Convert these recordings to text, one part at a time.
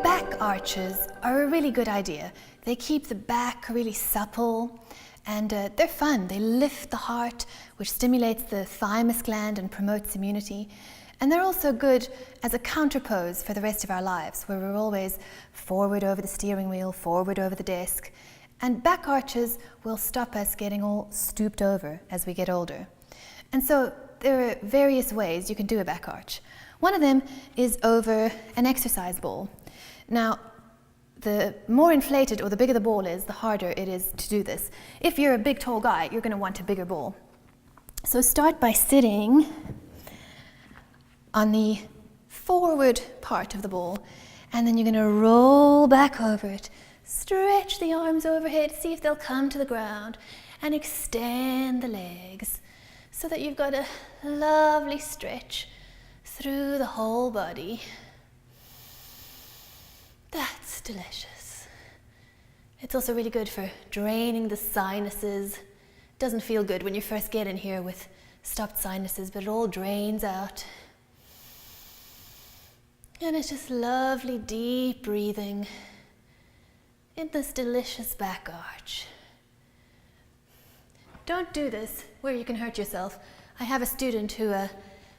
Back arches are a really good idea. They keep the back really supple and they're fun. They lift the heart, which stimulates the thymus gland and promotes immunity. And they're also good as a counterpose for the rest of our lives, where we're always forward over the steering wheel, forward over the desk. And back arches will stop us getting all stooped over as we get older. And so there are various ways you can do a back arch. One of them is over an exercise ball. Now, the more inflated or the bigger the ball is, the harder it is to do this. If you're a big, tall guy, you're going to want a bigger ball. So start by sitting on the forward part of the ball, and then you're going to roll back over it. Stretch the arms overhead, see if they'll come to the ground, and extend the legs so that you've got a lovely stretch through the whole body. That's delicious. It's also really good for draining the sinuses. Doesn't feel good when you first get in here with stopped sinuses, but it all drains out. And it's just lovely deep breathing in this delicious back arch. Don't do this where you can hurt yourself. I have a student who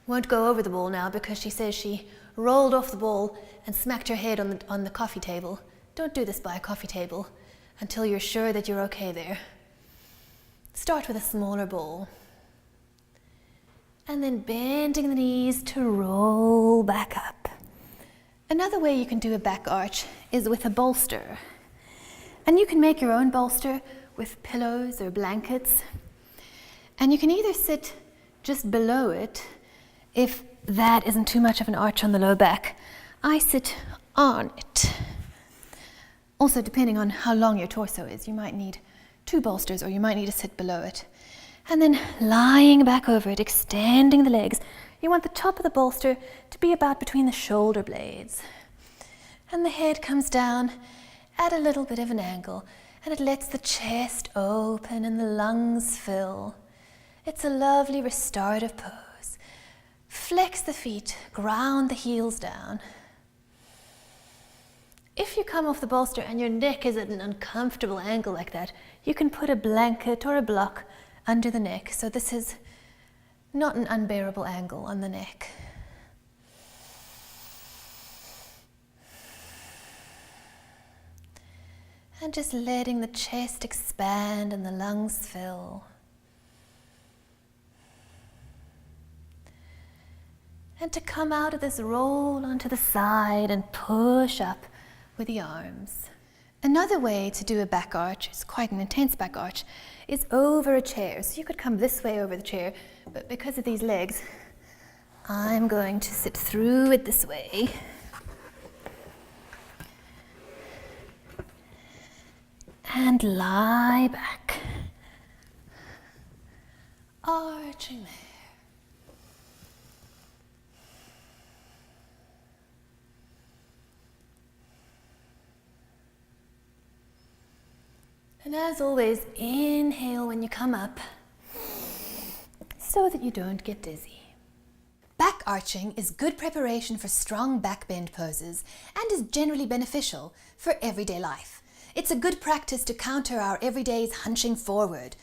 won't go over the ball now because she says she rolled off the ball and smacked her head on the coffee table. Don't do this by a coffee table until you're sure that you're okay there. Start with a smaller ball. And then bending the knees to roll back up. Another way you can do a back arch is with a bolster. And you can make your own bolster with pillows or blankets. And you can either sit just below it if that isn't too much of an arch on the low back. I sit on it. Also, depending on how long your torso is, you might need two bolsters or you might need to sit below it. And then lying back over it, extending the legs. You want the top of the bolster to be about between the shoulder blades. And the head comes down at a little bit of an angle, and it lets the chest open and the lungs fill. It's a lovely restorative pose. Flex the feet, ground the heels down. If you come off the bolster and your neck is at an uncomfortable angle like that, you can put a blanket or a block under the neck, so this is not an unbearable angle on the neck. And just letting the chest expand and the lungs fill. And to come out of this roll onto the side and push up with the arms. Another way to do a back arch, it's quite an intense back arch, is over a chair. So you could come this way over the chair, but because of these legs, I'm going to sit through it this way. And lie back, arching there. And as always, inhale when you come up so that you don't get dizzy. Back arching is good preparation for strong back bend poses and is generally beneficial for everyday life. It's a good practice to counter our everyday's hunching forward.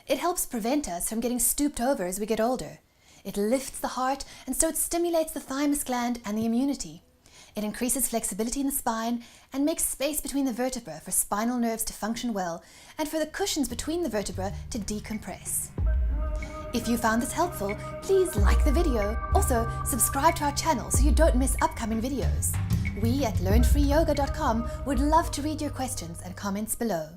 It helps prevent us from getting stooped over as we get older. It lifts the heart, and so it stimulates the thymus gland and the immunity. It increases flexibility in the spine and makes space between the vertebrae for spinal nerves to function well and for the cushions between the vertebrae to decompress. If you found this helpful, please like the video. Also, subscribe to our channel so you don't miss upcoming videos. We at learnfreeyoga.com would love to read your questions and comments below.